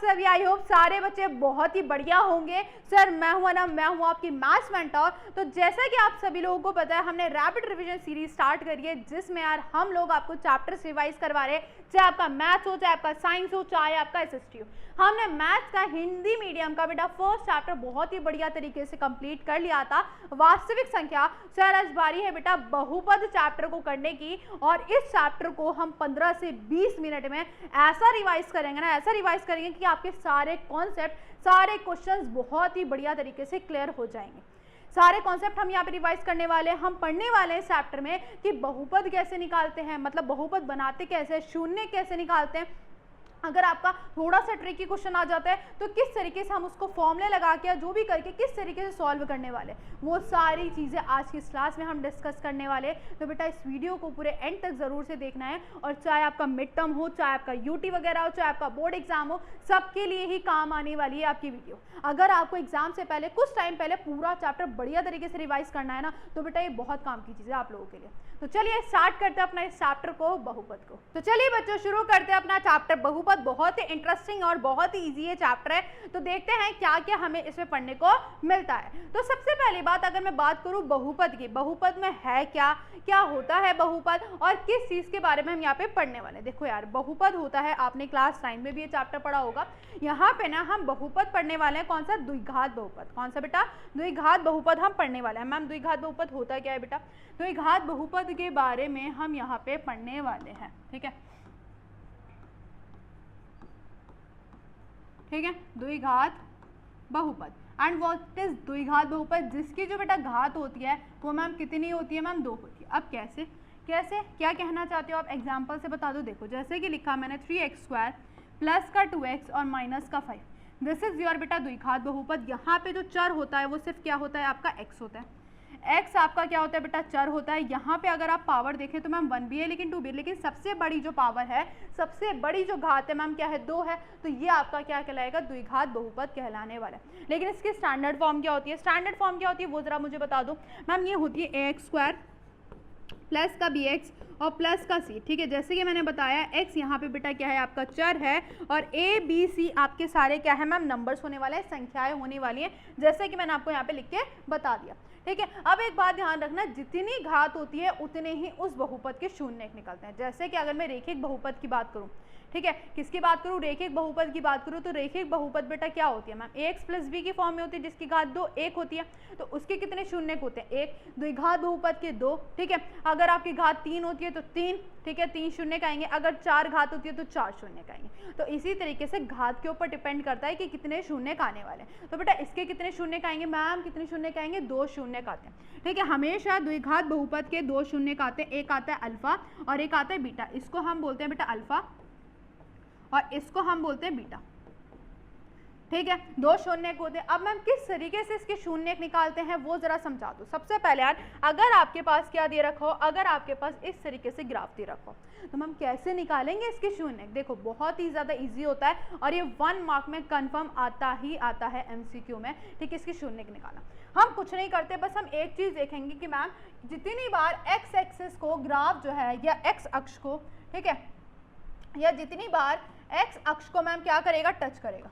सभी, I hope सारे बच्चे बहुत ही बढ़िया होंगे। सर मैं हूं ना, मैं हूं आपकी मैथ्स मेंटर। तो जैसा कि आप सभी लोगों को पता है, हमने रैपिड रिवीजन सीरीज स्टार्ट करी है, जिसमें यार हम लोग आपको चैप्टर्स रिवाइज करवा रहे हैं, चाहे आपका मैथ्स हो, चाहे आपका साइंस हो, चाहे आपका एसएसटी हो। हमने मैथ्स का हिंदी मीडियम का बेटा फर्स्ट चैप्टर बहुत ही बढ़िया तरीके से कंप्लीट कर लिया था, वास्तविक संख्या। सर आज बारी है बेटा बहुपद चैप्टर को करने की, और इस चैप्टर को हम 15 से 20 मिनट में ऐसा रिवाइज करेंगे ना, ऐसा रिवाइज करेंगे कि आपके सारे कॉन्सेप्ट, सारे क्वेश्चंस बहुत ही बढ़िया तरीके से क्लियर हो जाएंगे। सारे कॉन्सेप्ट हम यहाँ पे रिवाइज करने वाले हैं। हम पढ़ने वाले हैं इस चैप्टर में कि बहुपद कैसे निकालते हैं, मतलब बहुपद बनाते कैसे, शून्य कैसे निकालते हैं। अगर आपका थोड़ा सा ट्रिकी क्वेश्चन आ जाता है तो किस तरीके से हम उसको फॉर्मूले लगा के या जो भी करके किस तरीके से सॉल्व करने वाले, वो सारी चीज़ें आज की इस क्लास में हम डिस्कस करने वाले। तो बेटा इस वीडियो को पूरे एंड तक ज़रूर से देखना है, और चाहे आपका मिड टर्म हो, चाहे आपका यूटी वगैरह हो, चाहे आपका बोर्ड एग्जाम हो, सबके लिए ही काम आने वाली है आपकी वीडियो। अगर आपको एग्जाम से पहले कुछ टाइम पहले पूरा चैप्टर बढ़िया तरीके से रिवाइज करना है ना, तो बेटा ये बहुत काम की चीज़ है आप लोगों के लिए। तो चलिए स्टार्ट करते हैं अपना इस चैप्टर को, बहुपद को। तो चलिए बच्चों शुरू करते हैं अपना चैप्टर बहुपद। बहुत ही इंटरेस्टिंग और बहुत ही इजी ये चैप्टर है। तो देखते हैं क्या क्या हमें इसमें पढ़ने को मिलता है। तो सबसे पहली बात, अगर मैं बात करूं बहुपद की, बहुपद में है क्या, क्या होता है बहुपद, और किस चीज के बारे में हम यहाँ पे पढ़ने वाले हैं। देखो यार, बहुपद होता है, आपने क्लास 9 में भी ये चैप्टर पढ़ा होगा। यहाँ पे ना हम बहुपद पढ़ने वाले हैं, कौन सा, द्विघात बहुपद। कौन सा बेटा, द्विघात बहुपद हम पढ़ने वाले हैं। मैम द्विघात बहुपद होता क्या है बेटा, द्विघात बहुपद के बारे में हम यहाँ पे पढ़ने वाले हैं। ठीक है, ठीक है, द्विघात बहुपद। एंड व्हाट इज द्विघात बहुपद, जिसकी जो बेटा घात होती है वो मैम कितनी होती है, मैम 2 होती है। अब कैसे कैसे क्या कहना चाहते हो आप, एग्जाम्पल से बता दो। देखो जैसे कि लिखा मैंने 3x² प्लस का 2x और माइनस का 5, दिस इज योर बेटा द्विघात बहुपद। यहाँ पे जो चर होता है वो सिर्फ क्या होता है, आपका x होता है। x आपका क्या होता है बेटा, चर होता है। यहाँ पे अगर आप पावर देखें तो मैम 1 भी है लेकिन 2 भी है, लेकिन सबसे बड़ी जो पावर है, सबसे बड़ी जो घात है मैम क्या है, 2 है। तो ये आपका क्या कहलाएगा, द्विघात बहुपद कहलाने वाला है। लेकिन इसकी स्टैंडर्ड फॉर्म क्या होती है, स्टैंडर्ड फॉर्म क्या होती है वो जरा मुझे बता दो। मैम ये होती है ax² प्लस का bx और प्लस का c। ठीक है, जैसे कि मैंने बताया x यहाँ पे बेटा क्या है, आपका चर है, और a b c आपके सारे क्या है मैम, नंबर्स होने वाले हैं, संख्याएं होने वाली हैं, जैसे कि मैंने आपको यहाँ पे लिख के बता दिया। ठीक है, अब एक बात ध्यान रखना, जितनी घात होती है उतने ही उस बहुपद के शून्य निकलते हैं। जैसे कि अगर मैं रेखिक बहुपद की बात करूँ, ठीक है, किसकी बात करूँ, रेखिक बहुपद की बात करूँ, तो रेखिक बहुपद बेटा क्या होती है मैम, ax प्लस b की फॉर्म में होती है, जिसकी घात 2 1 होती है। तो उसके कितने शून्य होते हैं, 1। द्विघात बहुपद के 2। ठीक है, अगर आपकी घात 3 होती है तो 3, ठीक है, 3 शून्य का आएंगे। अगर 4 घात होती है तो 4 शून्य का आएंगे। तो इसी तरीके से घात के ऊपर डिपेंड करता है कि कितने शून्य का आने वाले हैं। तो बेटा इसके कितने शून्य का आएंगे मैम, कितने शून्य का आएंगे, 2 शून्य का आते हैं। ठीक है, हमेशा द्विघात बहुपद के 2 शून्य का आते हैं, एक आता है अल्फा और एक आता है बीटा। इसको हम बोलते हैं बेटा अल्फा और इसको हम बोलते हैं बीटा। ठीक है, 2 शून्य होते हैं। अब मैम किस तरीके से इसके शून्य निकालते हैं वो जरा समझा दो। सबसे पहले यार, अगर आपके पास क्या दे रखा हो, अगर आपके पास इस तरीके से ग्राफ दे रखा हो, तो मैम कैसे निकालेंगे इसके शून्य। देखो बहुत ही ज्यादा इजी होता है, और ये 1 मार्क में कंफर्म आता ही आता है एमसीक्यू में। ठीक है, इसकी शून्य निकालना हम कुछ नहीं करते, बस हम एक चीज देखेंगे कि मैम जितनी बार एक्स एक्सिस को ग्राफ जो है, या एक्स अक्ष को, ठीक है, या जितनी बार एक्स अक्ष को मैम क्या करेगा, टच करेगा।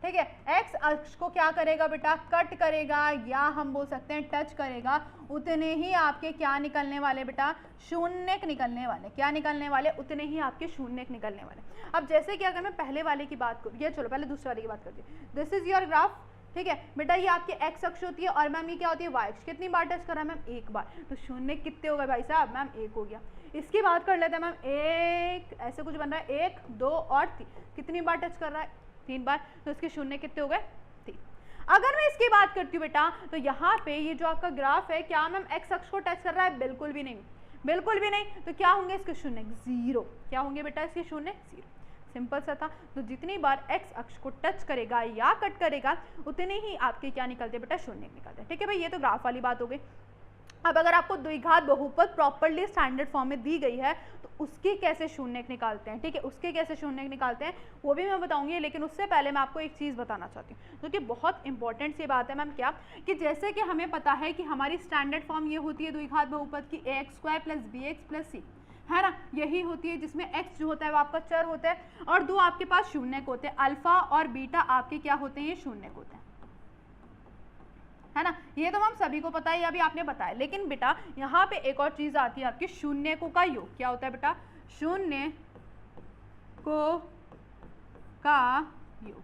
ठीक है, एक्स अक्ष को क्या करेगा बेटा, कट करेगा, या हम बोल सकते हैं टच करेगा, उतने ही आपके क्या निकलने वाले बेटा, शून्य निकलने वाले। क्या निकलने वाले, उतने ही आपके शून्य निकलने वाले। अब जैसे कि अगर मैं पहले वाले की बात करूँ, ये चलो पहले दूसरे वाले की बात करती हूँ। This is your graph. ठीक है बेटा, ये आपकी एक्स अक्ष होती है, और मैम ये क्या होती है, वाई अक्ष। कितनी बार टच करा मैम, 1 बार। तो शून्य कितने हो गए भाई साहब, मैम 1 हो गया। इसकी बात कर लेते हैं मैम, 1 ऐसे कुछ बन रहा है, 1 2 और 3, कितनी बार टच कर रहा है, 3 बार। तो इसके शून्य कितने हो गए, 3। अगर मैं इसकी बात करती हूँ बेटा, तो यहाँ पे ये जो आपका ग्राफ है, क्या मैम एक्स अक्ष को टच कर रहा है, बिल्कुल भी नहीं, बिल्कुल भी नहीं। तो क्या होंगे इसके शून्य, 0। क्या होंगे बेटा इसके शून्य, 0। सिंपल सा था। तो जितनी बार एक्स अक्ष को टच करेगा या कट करेगा, उतने ही आपके क्या निकलते बेटा, शून्य निकलते हैं। ठीक है भाई, ये तो ग्राफ वाली बात हो गई। अब अगर आपको द्विघात बहुपद प्रॉपर्ली स्टैंडर्ड फॉर्म में दी गई है, तो उसके कैसे शून्य निकालते हैं, ठीक है, उसके कैसे शून्य निकालते हैं वो भी मैं बताऊंगी। लेकिन उससे पहले मैं आपको एक चीज़ बताना चाहती हूँ, क्योंकि बहुत इंपॉर्टेंट सी बात है मैम। क्या कि जैसे कि हमें पता है कि हमारी स्टैंडर्ड फॉर्म ये होती है द्विघात बहुपद की ax² + bx + c। है ना, यही होती है जिसमें x जो होता है वो आपका चर होता है और दो आपके पास शून्यक होते हैं, अल्फा और बीटा आपके क्या होते हैं, ये शून्यक होते हैं, है ना। ये तो हम सभी को पता है, ये अभी आपने बताया। लेकिन बेटा यहाँ पे एक और चीज आती है आपकी शून्यकों का योग। क्या होता है बेटा, शून्यकों का योग,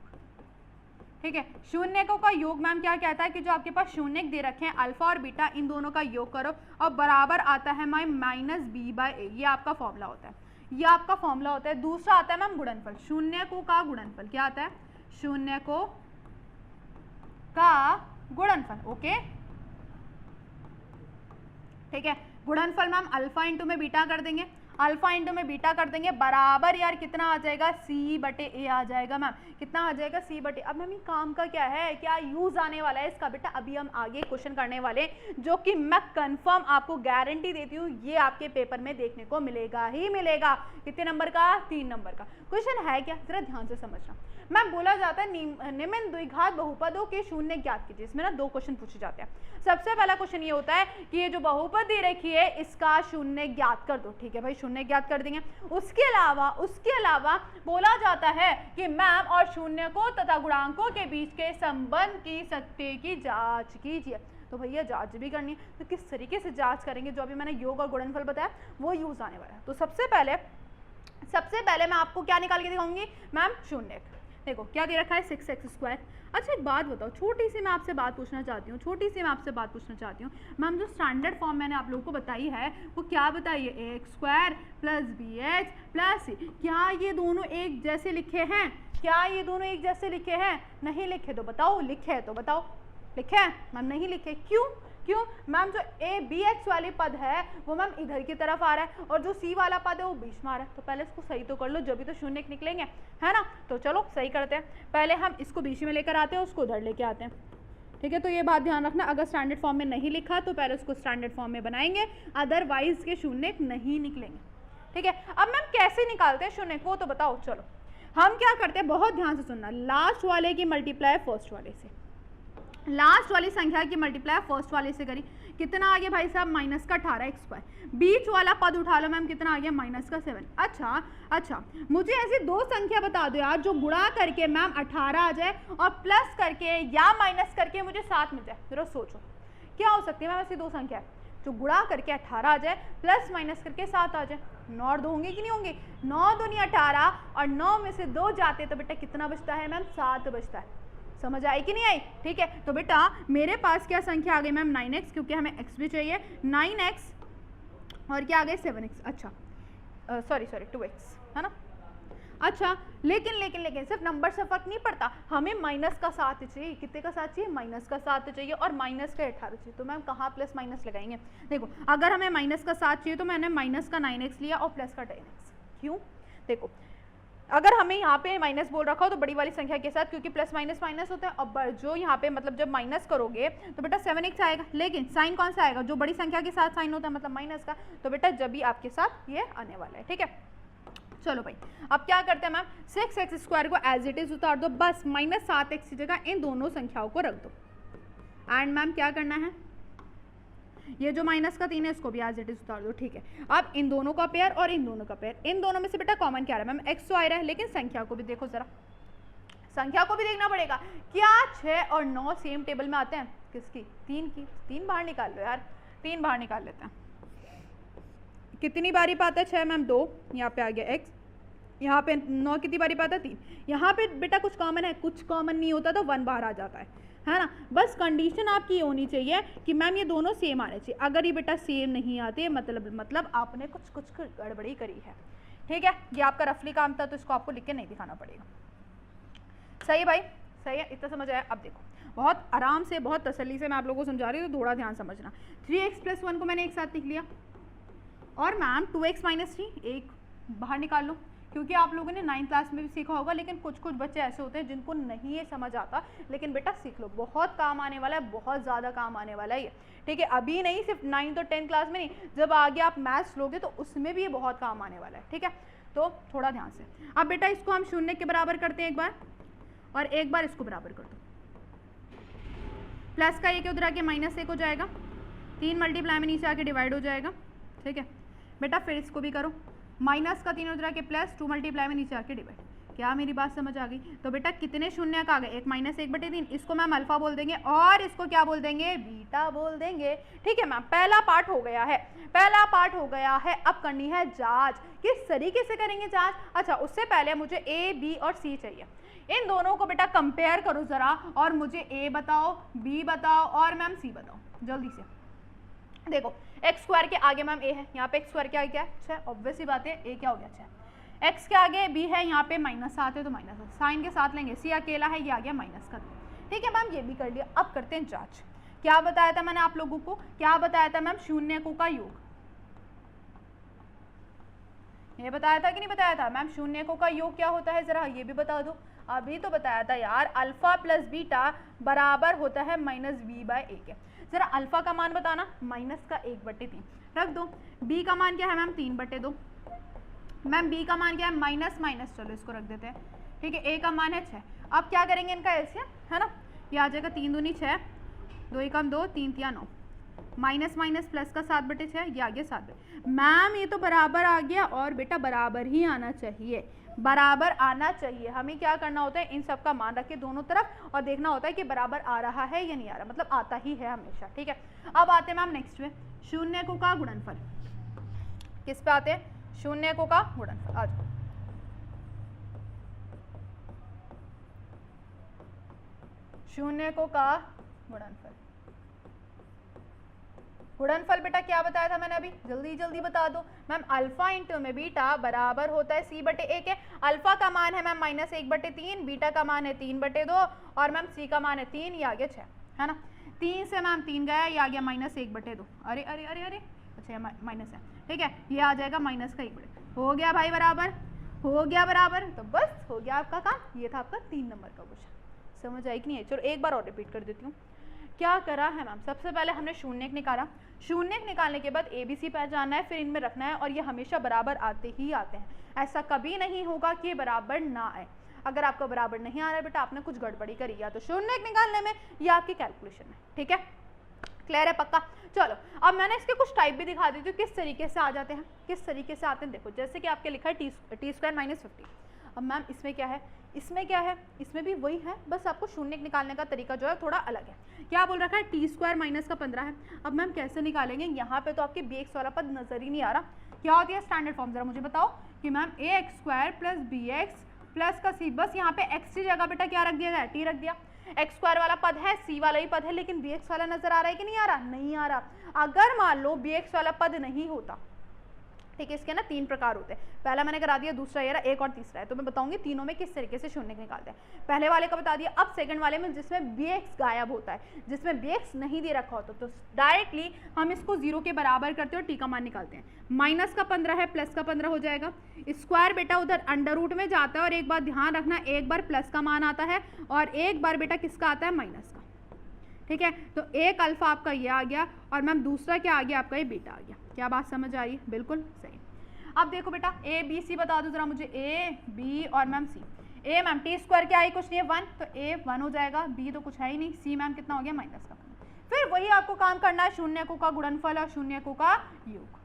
ठीक है। शून्यकों का योग मैम क्या कहता है कि जो आपके पास शून्यक दे रखे हैं अल्फा और बीटा, इन दोनों का योग करो और बराबर आता है मैम माइनस बी बाई ए। ये आपका फॉर्मूला होता है, ये आपका फॉर्मूला होता है। दूसरा आता है मैम गुणनफल, शून्यकों का गुणनफल। क्या आता है, शून्यकों का गुणनफल, ओके, ठीक है। गुणनफल मैम अल्फा इंटू में बीटा कर देंगे, अल्फा इंटू में बीटा कर देंगे बराबर यार कितना आ जाएगा, सी बटे ए आ जाएगा मैम। कितना आ जाएगा, सी बटे। अब मैम ये काम का क्या है, क्या यूज आने वाला है इसका बेटा, अभी हम आगे क्वेश्चन करने वाले जो कि मैं कंफर्म आपको गारंटी देती हूँ ये आपके पेपर में देखने को मिलेगा ही मिलेगा। कितने नंबर का, 3 नंबर का क्वेश्चन है। क्या, जरा ध्यान से समझना। मैम बोला जाता है निम्न द्विघात बहुपदों के शून्य ज्ञात कीजिए। इसमें ना 2 क्वेश्चन पूछे जाते हैं। सबसे पहला क्वेश्चन ये होता है कि ये जो बहुपद दे रखी है इसका शून्य ज्ञात कर दो। ठीक है भाई, शून्य ज्ञात कर देंगे। उसके अलावा बोला जाता है कि मैम और शून्यकों तथा गुणांकों के बीच के संबंध की सत्य की जांच कीजिए। तो भैया जांच भी करनी है, तो किस तरीके से जांच करेंगे, जो अभी मैंने योग और गुणनफल बताया वो यूज आने वाला है। तो सबसे पहले मैं आपको क्या निकाल के दिखाऊंगी मैम, शून्य। देखो क्या दे रखा है, 6x²। अच्छा एक बात बताओ, छोटी सी मैं आपसे बात पूछना चाहती हूँ, मैम जो स्टैंडर्ड फॉर्म मैंने आप लोगों को बताई है वो क्या बताई है, ax² + bx + c। क्या ये दोनों एक जैसे लिखे हैं? नहीं लिखे तो बताओ, लिखे है तो बताओ। लिखे हैं मैम, नहीं लिखे, क्यों मैम, जो ए बी एक्स वाली पद है वो मैम इधर की तरफ आ रहा है और जो सी वाला पद है वो बीच में आ रहा है। तो पहले इसको सही तो कर लो, जब भी तो शून्य निकलेंगे, है ना। तो चलो सही करते हैं। पहले हम इसको बीच में लेकर आते हैं, उसको उधर लेके आते हैं। ठीक है, तो ये बात ध्यान रखना, अगर स्टैंडर्ड फॉर्म में नहीं लिखा तो पहले उसको स्टैंडर्ड फॉर्म में बनाएंगे, अदरवाइज के शून्य नहीं निकलेंगे। ठीक है, अब मैम कैसे निकालते हैं शून्य को तो बताओ। चलो हम क्या करते हैं, बहुत ध्यान से सुनना, लास्ट वाले की मल्टीप्लाई फर्स्ट वाले से, लास्ट वाली संख्या की मल्टीप्लाई फर्स्ट वाले से करी। कितना आ गया भाई साहब, माइनस का 18x²। बीच वाला पद उठा लो मैम, कितना आ गया, माइनस का 7। अच्छा मुझे ऐसी 2 संख्या बता दो यार जो गुणा करके मैम 18 आ जाए और प्लस करके या माइनस करके मुझे 7 मिल जाए। जरा सोचो क्या हो सकती है मैम ऐसी 2 संख्या जो गुणा करके 18 आ जाए प्लस माइनस करके 7 आ जाए। 9 और 2 होंगे कि नहीं होंगे, 9 दूनी 18 और 9 में से 2 जाते तो बेटा कितना बचता है मैम, 7 बचता है। समझ आई कि नहीं आई? ठीक है, तो बेटा मेरे पास क्या संख्या आ गई मैम, 9x, क्योंकि हमें x भी चाहिए, 9x और क्या आ गए 7x। अच्छा सॉरी 2x, है ना। अच्छा लेकिन सिर्फ नंबर से फर्क नहीं पड़ता, हमें माइनस का 7 चाहिए। कितने का 7 चाहिए, माइनस का 7 चाहिए और माइनस का 18 चाहिए। तो मैम कहाँ प्लस माइनस लगाएंगे, देखो अगर हमें माइनस का 7 चाहिए तो मैंने माइनस का 9x लिया और प्लस का 10x। क्यों, देखो अगर हमें यहाँ पे माइनस बोल रखा हो तो बड़ी वाली संख्या के साथ, क्योंकि प्लस माइनस माइनस होता है। और जो यहाँ पे मतलब जब माइनस करोगे तो बेटा 7x आएगा, लेकिन साइन कौन सा आएगा, जो बड़ी संख्या के साथ साइन होता है मतलब माइनस का। तो बेटा जब भी आपके साथ ये आने वाला है। ठीक है, चलो भाई अब क्या करते हैं मैम, 6x² को एज इट इज उतार दो, बस माइनस 7x की जगह इन दोनों संख्याओं को रख दो। एंड मैम क्या करना है, ये जो माइनस का 3 है इसको भी एज इट इज उतार दो। ठीक है, अब इन दोनों का पेयर और इन दोनों का पेयर, इन दोनों में से बेटा कॉमन क्या आ रहा है मैम, x तो आ रहा है, लेकिन संख्या को भी देखो, जरा संख्या को भी देखना पड़ेगा। क्या 6 और 9 सेम टेबल में आते हैं, किसकी, 3 की। 3 बाहर निकाल लो यार, 3 बाहर निकाल लेते हैं। कितनी बारी पाता है 6 मैम, 2, यहाँ पे आ गया x, यहाँ पे 9 कितनी बारी पाता है, 3। यहाँ पे बेटा कुछ कॉमन है, कुछ कॉमन नहीं होता तो 1 बाहर आ जाता है ना। बस कंडीशन आपकी ये होनी चाहिए कि मैम ये दोनों सेम आने चाहिए। अगर ये बेटा सेम नहीं आते मतलब आपने कुछ गड़बड़ी करी है। ठीक है, ये आपका रफली काम था तो इसको आपको लिख के नहीं दिखाना पड़ेगा। सही भाई, सही है, इतना समझ आया। अब देखो बहुत आराम से बहुत तसल्ली से मैं आप लोगों को समझा रही हूँ, तो थोड़ा ध्यान समझना। 3x + 1 को मैंने एक साथ लिख लिया और मैम 2x - 3 एक बाहर निकाल लो, क्योंकि आप लोगों ने 9th क्लास में भी सीखा होगा, लेकिन कुछ बच्चे ऐसे होते हैं जिनको नहीं ये समझ आता, लेकिन बेटा सीख लो, बहुत काम आने वाला है, बहुत ज़्यादा काम आने वाला है ये। ठीक है, अभी नहीं, सिर्फ 9th और 10th क्लास में नहीं, जब आगे आप मैथ्स लोगे तो उसमें भी ये बहुत काम आने वाला है। ठीक है, तो थोड़ा ध्यान से। अब बेटा इसको हम 0 के बराबर करते हैं एक बार, और एक बार इसको बराबर कर दो। प्लस का 1 उधर आके -1 हो जाएगा, 3 मल्टीप्लाई में नीचे आके डिवाइड हो जाएगा। ठीक है, बेटा फिर इसको भी करो, माइनस का 3 उधर के प्लस 2 मल्टीप्लाई में नीचे आके डिवाइड। क्या मेरी बात समझ आ गई? तो बेटा कितने शून्य का आ गए? 1 माइनस 1/3, इसको मैम अल्फा बोल देंगे और इसको क्या बोल देंगे? बीटा बोल देंगे। ठीक है मैम, पहला पार्ट हो गया है, पहला पार्ट हो गया है। अब करनी है जांच। किस तरीके से करेंगे जांच? अच्छा, उससे पहले मुझे ए, बी और सी चाहिए। इन दोनों को बेटा कंपेयर करो जरा और मुझे ए बताओ, बी बताओ और मैम सी बताओ जल्दी से। देखो एक्स स्क्वायर के आगे मैम ए है, यहाँ पे एक्स स्क्वायर के आगे क्या है? 6। ऑब्वियस सी बात है, ए क्या हो गया? 6। एक्स के आगे बी है, यहाँ पे -7 है तो -7 साइन के साथ लेंगे। सी अकेला है, ये आ गया माइनस का 2। ठीक है मैम, ये भी कर लिया। अब करते हैं जांच। क्या बताया था मैंने आप लोगों को? क्या बताया था मैम? शून्यकों का योग। ये बताया था कि नहीं बताया था मैम? शून्यकों का योग क्या होता है जरा ये भी बता दो। अभी तो बताया था यार, अल्फा प्लस बीटा बराबर होता है -b/a के। जरा अल्फा का मान बताना, माइनस का 1/3 रख दो। बी का मान क्या है मैम? 3/2। मैम बी का मान क्या है? माइनस माइनस, चलो इसको रख देते हैं। ठीक है, ए का मान है 6। अब क्या करेंगे इनका एलसीएम, है ना? ये आ जाएगा 3 दूनी 6, 2 एकम 2, 3 तिया 9, माइनस माइनस प्लस का 7/6, ये आ गया 7। मैम ये तो बराबर आ गया और बेटा बराबर ही आना चाहिए, बराबर आना चाहिए। हमें क्या करना होता है? इन सब का मान रख के दोनों तरफ और देखना होता है कि बराबर आ रहा है या नहीं आ रहा, मतलब आता ही है हमेशा। ठीक है, अब आते हैं मैम नेक्स्ट में, शून्यकों का गुणनफल। किस पे आते हैं? शून्यकों का गुणनफल। आ जाओ, शून्यकों का गुणनफल। गुणनफल बेटा क्या बताया था मैंने अभी? जल्दी जल्दी बता दो मैम। अल्फा इंटू में बीटा बराबर होता है c/a के। अल्फा का मान है मैम -1/3, बीटा का मान है 3/2 और मैम सी का मान है 3, ये आ गया 6, है ना? 3 से मैम 3 गया, ये आ गया -1/2। अरे अरे अरे अरे, अच्छा माइनस है। ठीक है, ये आ जाएगा माइनस का 1/2। हो गया भाई बराबर, हो गया बराबर। तो बस हो गया आपका काम। ये था आपका 3 नंबर का क्वेश्चन। समझ आई कि नहीं है? चलो एक बार और रिपीट कर देती हूँ। क्या करा है मैम? सबसे पहले हमने शून्यक निकाला। शून्यक निकालने के बाद ABC पहचानना है, फिर इनमें रखना है और ये हमेशा बराबर आते ही आते हैं। ऐसा कभी नहीं होगा कि बराबर ना आए। अगर आपका बराबर नहीं आ रहा है बेटा, आपने कुछ गड़बड़ी करी, या तो शून्यक निकालने में या आपकी कैलकुलेशन में। ठीक है, क्लियर है? पक्का? चलो अब मैंने इसके कुछ टाइप भी दिखा देती हूँ किस तरीके से आ जाते हैं, किस तरीके से आते हैं। देखो जैसे कि आपके लिखा है t² -50। अब मैम इसमें क्या है? इसमें क्या है? इसमें भी वही है, बस आपको शून्यक निकालने का तरीका जो है थोड़ा अलग है। क्या बोल रखा है? t² - 15 है। अब मैम कैसे निकालेंगे? यहाँ पे तो आपके bx वाला पद नजर ही नहीं आ रहा। क्या होती है स्टैंडर्ड फॉर्म? जरा मुझे बताओ कि मैम ax² + bx प्लस का c। बस यहाँ पे x की जगह बेटा क्या रख दिया गया? t रख दिया। x² वाला पद है, c वाला ही पद है, लेकिन bx वाला नजर आ रहा है कि नहीं आ रहा? नहीं आ रहा। अगर मान लो bx वाला पद नहीं होता, ठीक है, इसके ना 3 प्रकार होते हैं। पहला मैंने करा दिया, दूसरा ये रहा, एक और तीसरा है। तो मैं बताऊंगी तीनों में किस तरीके से शून्यक निकालते हैं। पहले वाले का बता दिया। अब सेकंड वाले में जिसमें bx गायब होता है, जिसमें bx नहीं दे रखा होता, तो डायरेक्टली हम इसको 0 के बराबर करते हैं और t का मान निकालते हैं। माइनस का 15 है, प्लस का 15 हो जाएगा। स्क्वायर बेटा उधर अंडर रूट में जाता है और एक बार ध्यान रखना, एक बार प्लस का मान आता है और एक बार बेटा किसका आता है? माइनस का। ठीक है, तो एक अल्फा आपका ये आ गया और मैम दूसरा क्या आ गया आपका? ये बीटा आ गया। क्या बात समझ आ रही है? बिल्कुल सही। अब देखो बेटा ए बी सी बता दो जरा मुझे, ए बी और मैम सी। ए मैम t² क्या है? कुछ नहीं है, 1, तो ए 1 हो जाएगा। बी तो कुछ है ही नहीं। सी मैम कितना हो गया? माइनस का 15। फिर वही आपको काम करना है, शून्यकों का गुणनफल और शून्यकों का योग।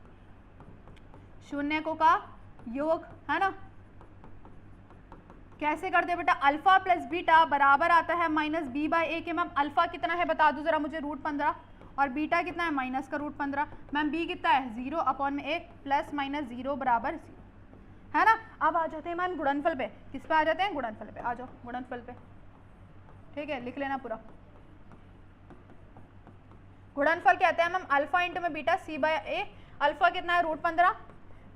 शून्यकों का योग, है ना? कैसे करते बेटा? अल्फा प्लस बीटा बराबर आता है -b/a के। मैम अल्फा कितना है बता दो जरा मुझे? √15। और बीटा कितना है? माइनस का √15। मैम बी कितना है? 0/1 प्लस माइनस 0 बराबर 0, है ना? अब आ जाते हैं मैम गुणनफल पे। किस पे आ जाते हैं? गुणनफल पे। आ जाओ गुणनफल पे। ठीक है, लिख लेना पूरा। गुणनफल कहते हैं मैम अल्फा इंटू में बीटा c/a। अल्फा कितना है? √15।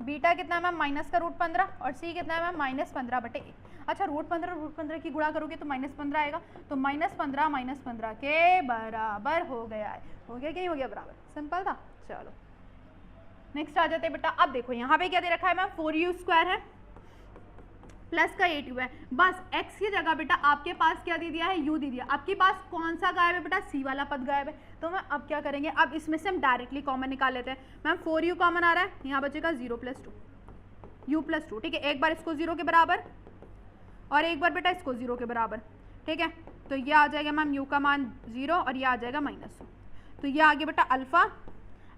बीटा कितना है मैम? माइनस का √15 और सी कितना है मैम? -15/1। अच्छा, √15 की गुणा करोगे तो -15 आएगा, तो -15 के बराबर हो गया है। हो गया कि नहीं हो गया बराबर? सिंपल था। चलो नेक्स्ट आ जाते हैं बेटा। अब देखो यहाँ पे क्या दे रखा है मैम? 4u² है, प्लस का 8u है। बस x की जगह बेटा आपके पास क्या दे दिया है? u दे दिया। आपके पास कौन सा गायब है बेटा? c वाला पद गायब है। तो मैं अब क्या करेंगे? अब इसमें से हम डायरेक्टली कॉमन निकाल लेते हैं। मैम 4u कॉमन आ रहा है, यहाँ बचेगा 0 + 2 u + 2। ठीक है, एक बार इसको 0 के बराबर और एक बार बेटा इसको 0 के बराबर। ठीक है, तो ये आ जाएगा मैम u का मान 0 और ये आ जाएगा -2। तो ये आ गया बेटा alpha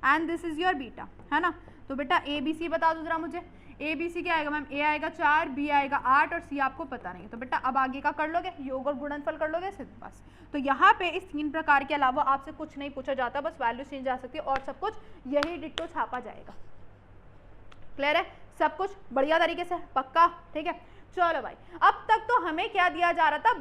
and this is your beta, है ना? तो बेटा ए बी सी बता दो जरा मुझे। ए बी सी क्या आएगा मैम, ए आएगा 4, बी आएगा 8 और सी आपको पता नहीं है। तो बेटा अब आगे का कर लोगे, योग और गुणनफल कर लोगे सिर्फ बस। तो यहाँ पे इस 3 प्रकार के अलावा आपसे कुछ नहीं पूछा जाता, बस वैल्यू चेंज आ सकती है और सब कुछ यही डिट्टो छापा जाएगा। क्लियर है, सब कुछ बढ़िया तरीके से, पक्का, ठीक है। चलो भाई, अब तक तो हमें क्या दिया जा रहा था,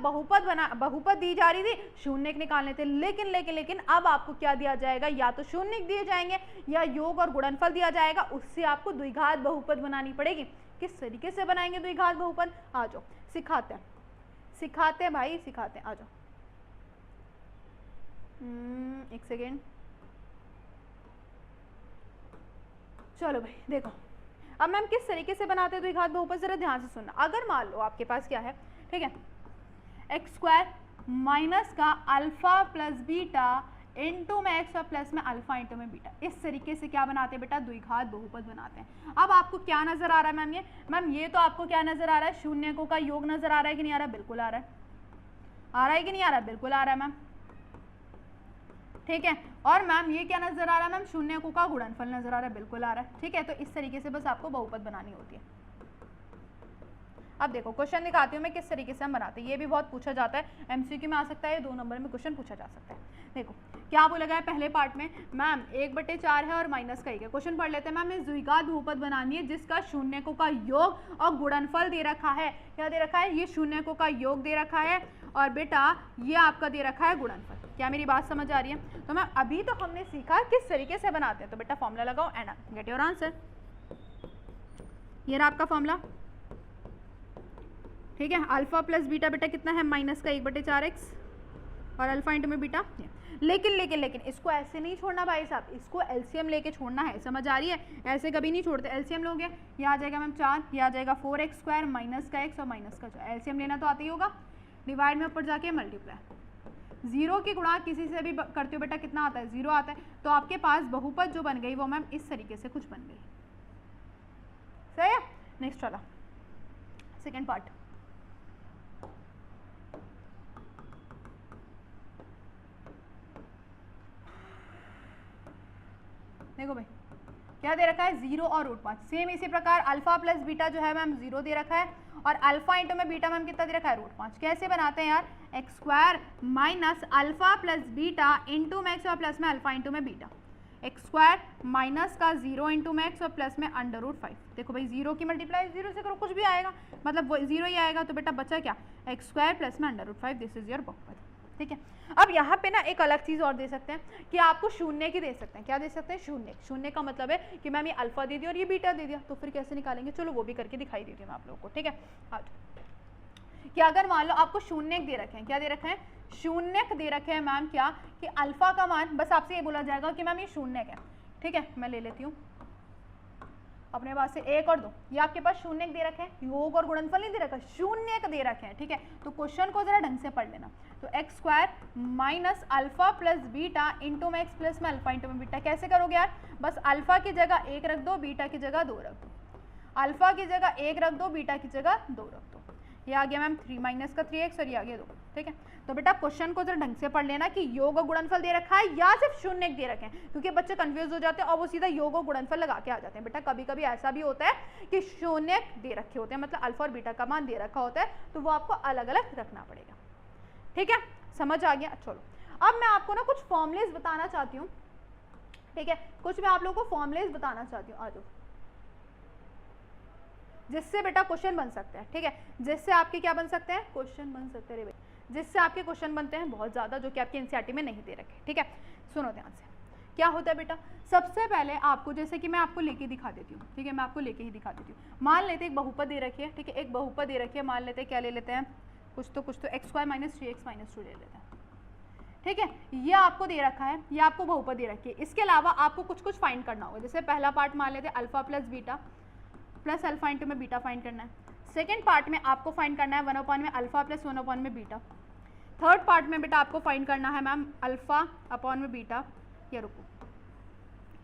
बहुपद दी जा रही थी, शून्यक निकालने थे, लेकिन अब आपको क्या दिया जाएगा, या तो शून्यक दिए जाएंगे या योग और गुणनफल दिया जाएगा, उससे आपको द्विघात बहुपद बनानी पड़ेगी। किस तरीके से बनाएंगे द्विघात बहुपद, आ जाओ सिखाते हैं भाई, सिखाते हैं, आ जाओ। एक सेकेंड, चलो भाई देखो, अब मैम किस तरीके से बनाते हैं द्विघात बहुपद, जरा ध्यान से सुनना। अगर मान लो आपके पास क्या है, ठीक है, एक्स स्क्वायर माइनस का अल्फा प्लस बीटा इंटू में एक्स और प्लस में अल्फा इंटू में बीटा, इस तरीके से क्या बनाते हैं बेटा, द्विघात बहुपद बनाते हैं। अब आपको क्या नजर आ रहा है मैम, ये तो आपको क्या नजर आ रहा है, शून्यकों का योग नजर आ रहा है कि नहीं आ रहा, बिल्कुल आ रहा है कि नहीं आ रहा, बिल्कुल आ रहा है मैम, ठीक है। और मैम ये क्या नजर आ रहा है मैम, शून्यकों का गुणनफल नजर आ रहा है, बिल्कुल आ रहा है, ठीक है। तो इस तरीके से बस आपको बहुपद बनानी होती है। अब देखो क्वेश्चन दिखाती हूँ मैं किस तरीके से हम बनाते हैं, ये भी बहुत पूछा जाता है, एमसीक्यू में आ सकता है, 2 नंबर में क्वेश्चन पूछा जा सकता है। देखो क्या बोला गया है पहले पार्ट में, मैम 1/4 है और माइनस का 1 है। क्वेश्चन पढ़ लेते हैं, मैम इस द्विघात बहुपद बनानी है जिसका शून्यकों का योग और गुणनफल दे रखा है। क्या दे रखा है, ये शून्यकों का योग दे रखा है और बेटा ये आपका दे रखा है गुणनफल। क्या मेरी बात समझ आ रही है? तो मैम अभी तो हमने सीखा किस तरीके से बनाते हैं, तो बेटा फॉर्मूला लगाओ एंड गेट योर आंसर। ये रहा आपका फॉर्मूला, ठीक है। अल्फा प्लस बीटा बेटा कितना है, माइनस का 1/4x और अल्फा इंटू में बीटा। लेकिन इसको ऐसे नहीं छोड़ना भाई साहब, इसको एलसीएम लेके छोड़ना है, समझ आ रही है? ऐसे कभी नहीं छोड़ते, एलसीएम लोगे, ये आ जाएगा मैम 4, ये आ जाएगा 4x² माइनस का x और माइनस का 4। एलसीएम लेना तो आता ही होगा, डिवाइड में ऊपर जाके मल्टीप्लाई, 0 की गुणा किसी से भी करते हो बेटा कितना आता है, 0 आता है। तो आपके पास बहुपद जो बन गई वो मैम इस तरीके से कुछ बन गई, सही है। नेक्स्ट वाला सेकेंड पार्ट, देखो भाई क्या दे रखा है, 0 और √5। सेम इसी प्रकार अल्फा प्लस बीटा जो है मैम 0 दे रखा है और अल्फा इंटू में बीटा मैम कितना दे रखा है, √5। कैसे बनाते हैं यार, x² minus alpha plus beta into में x और प्लस में अल्फा इंटू में बीटा, x² माइनस का 0 इंटू में x और प्लस में √5। देखो भाई 0 की मल्टीप्लाई 0 से करो कुछ भी आएगा, मतलब वो 0 ही आएगा। तो बेटा बचा क्या, x² प्लस में √5, दिस इज योर बहुपद, ठीक है। अब यहाँ पे ना एक अलग चीज़ और दे सकते हैं कि आपको शून्य की दे सकते हैं। क्या दे सकते हैं, शून्य का मतलब है कि मैम ये अल्फा दे दिया और ये बीटा दे दिया, तो फिर कैसे निकालेंगे, चलो वो भी करके दिखाई देती हूँ मैं आप लोगों को, ठीक है। आज क्या अगर मान लो आपको शून्यक दे रखे हैं, क्या दे रखे हैं, शून्यक दे रखे हैं मैम, क्या कि अल्फा का मान, बस आपसे ये बोला जाएगा कि मैम ये शून्यक है, ठीक है। मैं ले लेती हूँ अपने पास से 1 और 2, ये आपके पास शून्यक दे रखे हैं, योग और गुणनफल नहीं दे रखा, शून्यक दे रखे हैं, ठीक है। तो क्वेश्चन को जरा ढंग से पढ़ लेना। तो x² minus alpha plus beta into में x प्लस में अल्फा इंटू में बीटा, कैसे करोगे यार, बस अल्फा की जगह 1 रख दो, बीटा की जगह 2 रख दो, अल्फा की जगह 1 रख दो, बीटा की जगह 2 रख दो। ये आ गया मैम 3 माइनस का 3x और ये आ गया 2, ठीक है। तो बेटा क्वेश्चन को जरा ढंग से पढ़ लेना कि योग और गुणनफल दे रखा है या सिर्फ शून्यक दे रखे हैं, क्योंकि बच्चे कंफ्यूज हो जाते हैं और वो सीधा योग और गुणनफल लगा के आ जाते हैं। बेटा कभी कभी ऐसा भी होता है कि शून्यक दे रखे होते हैं, मतलब अल्फा और बीटा का मान दे रखा होता है, तो वो आपको अलग अलग रखना पड़ेगा, ठीक है। समझ आ गया? चलो अब मैं आपको ना कुछ फॉर्मुलेज बताना चाहती हूँ, ठीक है, कुछ मैं आप लोगों को फॉर्मुलेज बताना चाहती हूँ, आ जाओ, जिससे बेटा क्वेश्चन बन सकते हैं, ठीक है। जिससे आपके क्या बन सकते हैं, क्वेश्चन बन सकते हैं रे भाई, जिससे आपके क्वेश्चन बनते हैं बहुत ज़्यादा, जो कि आपके एनसीईआरटी में नहीं दे रखे, ठीक है। सुनो ध्यान से, क्या होता है बेटा, सबसे पहले आपको, जैसे कि मैं आपको लेके दिखा देती हूँ, ठीक है, मैं आपको लेके ही दिखा देती हूँ। मान लेते हैं एक बहुपद दे रखी है, ठीक है, एक बहुपद दे रखी है, मान लेते हैं क्या ले लेते हैं, कुछ तो x² माइनस 3x माइनस 2 ले लेते हैं, ठीक है। ये आपको दे रखा है, ये आपको बहुपद दे रखी है। इसके अलावा आपको कुछ फाइंड करना होगा, जैसे पहला पार्ट मान लेते हैं alpha plus beta plus alpha into में बीटा फाइंड करना है। सेकंड पार्ट में आपको फाइंड करना है 1/में अल्फा प्लस 1/में बीटा। थर्ड पार्ट में बेटा आपको फाइंड करना है मैम अल्फा अपॉन में बीटा, या रुको,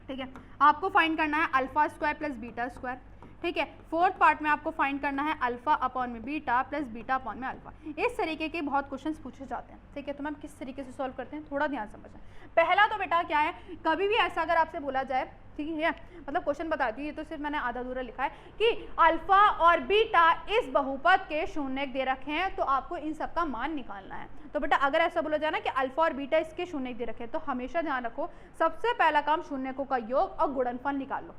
ठीक है, आपको फाइंड करना है alpha square plus beta square, ठीक है। फोर्थ पार्ट में आपको फाइंड करना है अल्फा अपॉन में बीटा प्लस बीटा अपॉन में अल्फा। इस तरीके के बहुत क्वेश्चंस पूछे जाते हैं, ठीक है। तो मैम किस तरीके से सॉल्व करते हैं, थोड़ा ध्यान समझना। पहला तो बेटा क्या है, कभी भी ऐसा अगर आपसे बोला जाए ठीक है, मतलब क्वेश्चन बता दी, ये तो सिर्फ मैंने आधा अधूरा लिखा है कि अल्फा और बीटा इस बहुपद के शून्य दे रखे हैं, तो आपको इन सब का मान निकालना है। तो बेटा अगर ऐसा बोला जाए ना कि अल्फा और बीटा इसके शून्य दे रखे हैं, तो हमेशा ध्यान रखो सबसे पहला काम शून्यकों का योग और गुणनफल निकाल लो,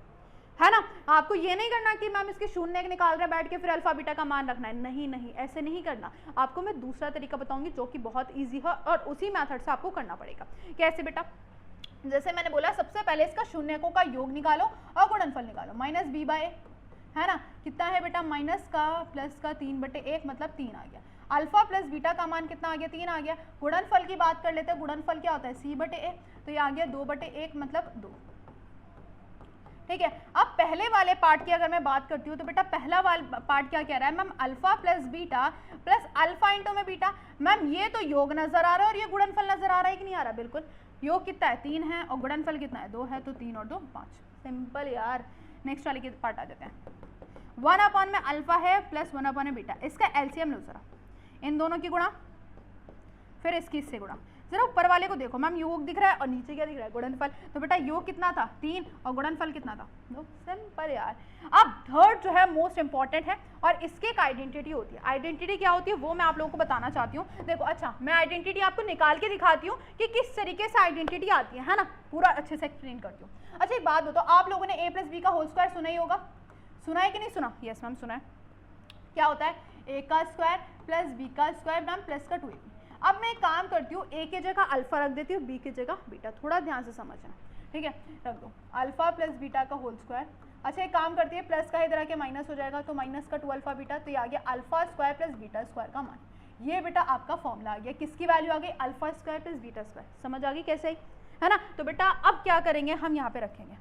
है ना। आपको ये नहीं करना कि मैम इसके शून्य निकाल रहे बैठ के फिर अल्फा बीटा का मान रखना है, नहीं नहीं, ऐसे नहीं करना। आपको मैं दूसरा तरीका बताऊंगी जो कि बहुत ईजी है और उसी मेथड से आपको करना पड़ेगा। कैसे बेटा, जैसे मैंने बोला सबसे पहले इसका शून्यकों का योग निकालो और गुणनफल निकालो। माइनस बी बाय, है ना, कितना है बेटा, माइनस का प्लस का 3/1 मतलब 3 आ गया। अल्फा प्लस बीटा का मान कितना आ गया, 3 आ गया। गुणनफल की बात कर लेते हैं, गुणनफल क्या होता है, c/a, तो ये आ गया 2/1 मतलब 2। ठीक है, अब पहले वाले पार्ट की अगर मैं बात करती हूँ तो बेटा पहला वाला पार्ट क्या कह रहा है ma'am, alpha plus beta plus alpha into में बीटा। मैम ये तो योग नजर आ रहा है और ये गुणनफल नजर आ रहा है कि नहीं आ रहा, बिल्कुल। योग कितना है, 3 है और गुणनफल कितना है, 2 है, तो 3 और 2 5। सिंपल यार। नेक्स्ट वाले के पार्ट आ जाते हैं। 1/में अल्फा है प्लस 1/में बीटा, इसका एलसीएम लो जरा, इन दोनों की गुणा फिर इसकी इससे गुणा। जरा ऊपर वाले को देखो मैम, योग दिख रहा है और नीचे क्या दिख रहा है, गुणनफल। तो बेटा योग कितना था, 3 और गुणनफल कितना था, 2। सिंपल यार। अब थर्ड जो है मोस्ट इंपॉर्टेंट है और इसकी एक आइडेंटिटी होती है। आइडेंटिटी क्या होती है वो मैं आप लोगों को बताना चाहती हूँ। देखो, अच्छा मैं आइडेंटिटी आपको निकाल के दिखाती हूँ कि किस तरीके से आइडेंटिटी आती है ना, पूरा अच्छे से एक्सप्लेन करती हूँ। अच्छा एक बात बताओ, आप लोगों ने a प्लस बी का होल स्क्वायर सुना ही होगा, सुना है कि नहीं सुना? यस मैम सुना है। क्या होता है, a का स्क्वायर प्लस b का स्क्वायर मैम प्लस का 2ab। अब मैं एक काम करती हूँ, a की जगह अल्फा रख देती हूँ, b की जगह बीटा। थोड़ा ध्यान से समझना, ठीक है, रख दो अल्फा प्लस बीटा का होल स्क्वायर। अच्छा एक काम करती है, प्लस का इधर आके माइनस हो जाएगा, तो माइनस का 2 अल्फा बीटा, तो ये आ गया alpha square plus beta square का मान। ये बेटा आपका फॉर्मूला आ गया, किसकी वैल्यू आ गई, alpha square plus beta square. समझ आ गई कैसे आई, है ना। तो बेटा अब क्या करेंगे, हम यहाँ पे रखेंगे,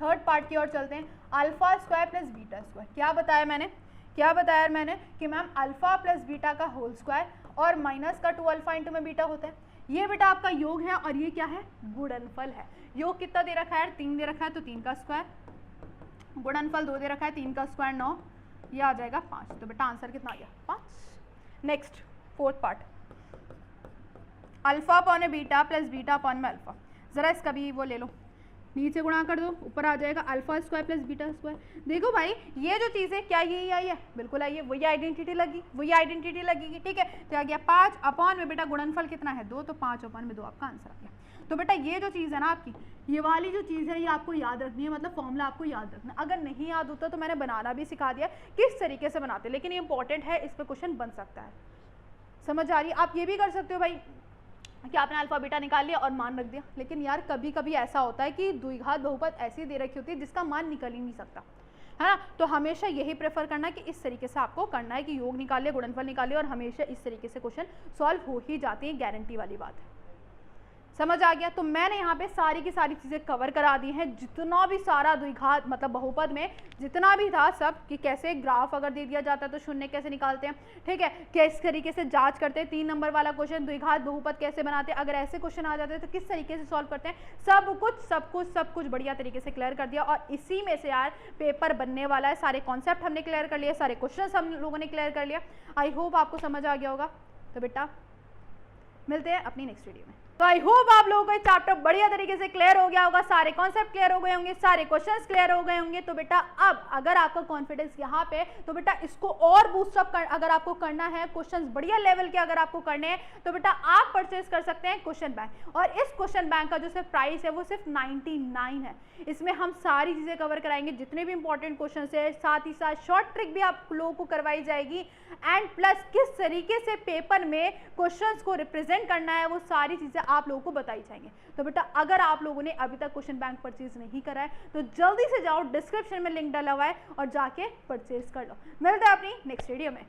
थर्ड पार्ट की ओर चलते हैं। Alpha square plus beta square, क्या बताया मैंने कि मैम अल्फा प्लस बीटा का होल स्क्वायर और माइनस का 2 अल्फा इंटू में बीटा होता है। ये बेटा आपका योग है और ये क्या है, गुणनफल है। योग कितना दे रखा है, 3 दे रखा है, तो 3 का स्क्वायर, गुणनफल 2 दे रखा है, 3 का स्क्वायर 9, ये आ जाएगा 5। तो बेटा आंसर कितना आ गया, 5। Next fourth part, alpha upon beta plus beta upon में अल्फा। जरा इसका भी वो ले लो, नीचे गुणा कर दो, ऊपर आ जाएगा alpha square plus beta square. देखो भाई ये जो चीज़ है क्या यही आई है, बिल्कुल आई है, वही आइडेंटिटी लगेगी, ठीक है। तो आ गया 5 अपॉन में बेटा गुणनफल कितना है, 2, तो 5 अपॉन में 2 आपका आंसर आ गया। तो बेटा ये जो चीज़ है ना आपकी, ये वाली जो चीज़ है ये आपको याद रखनी है, मतलब फॉर्मूला आपको याद रखना। अगर नहीं याद होता तो मैंने बनाना भी सिखा दिया किस तरीके से बनाते, लेकिन ये इंपॉर्टेंट है, इस पर क्वेश्चन बन सकता है। समझ आ रही है? आप ये भी कर सकते हो भाई कि आपने अल्फा बीटा निकाल लिया और मान रख दिया, लेकिन यार कभी कभी ऐसा होता है कि द्विघात बहुपद ऐसी दे रखी होती है जिसका मान निकल ही नहीं सकता, है ना। तो हमेशा यही प्रेफर करना है कि इस तरीके से आपको करना है कि योग निकाल लिया, गुणनफल निकाल लिया, और हमेशा इस तरीके से क्वेश्चन सॉल्व हो ही जाते हैं, गारंटी वाली बात है। समझ आ गया? तो मैंने यहाँ पे सारी की सारी चीज़ें कवर करा दी हैं, जितना भी सारा द्विघात मतलब बहुपद में जितना भी था सब, कि कैसे ग्राफ अगर दे दिया जाता है तो शून्य कैसे निकालते हैं, ठीक है, किस तरीके से जांच करते हैं, 3 नंबर वाला क्वेश्चन द्विघात बहुपद कैसे बनाते हैं, अगर ऐसे क्वेश्चन आ जाते हैं तो किस तरीके से सॉल्व करते हैं, सब कुछ बढ़िया तरीके से क्लियर कर दिया। और इसी में से यार पेपर बनने वाला है, सारे कॉन्सेप्ट हमने क्लियर कर लिया, सारे क्वेश्चन हम लोगों ने क्लियर कर लिया। आई होप आपको समझ आ गया होगा। तो बेटा मिलते हैं अपनी नेक्स्ट वीडियो में। तो आई होप आप लोगों को चैप्टर बढ़िया तरीके से क्लियर हो गया होगा, सारे कॉन्सेप्ट क्लियर हो गए होंगे, सारे क्वेश्चंस क्लियर हो गए होंगे। तो बेटा अब अगर आपका कॉन्फिडेंस यहाँ पे, तो बेटा इसको और बूस्टअप कर, अगर आपको करना है, क्वेश्चंस बढ़िया लेवल के अगर आपको करने हैं, तो बेटा आप परचेज कर सकते हैं क्वेश्चन बैंक। और इस क्वेश्चन बैंक का जो सिर्फ प्राइस है वो सिर्फ 99 है। इसमें हम सारी चीजें कवर कराएंगे, जितने भी इंपॉर्टेंट क्वेश्चन है, साथ ही साथ शॉर्ट ट्रिक भी आप लोगों को करवाई जाएगी, एंड प्लस किस तरीके से पेपर में क्वेश्चंस को रिप्रेजेंट करना है, वो सारी चीजें आप लोगों को बताई जाएंगे। तो बेटा अगर आप लोगों ने अभी तक क्वेश्चन बैंक परचेज नहीं करा है तो जल्दी से जाओ, डिस्क्रिप्शन में लिंक डाला हुआ है और जाके परचेज कर लो। मिलते हैं अपनी नेक्स्ट वीडियो में।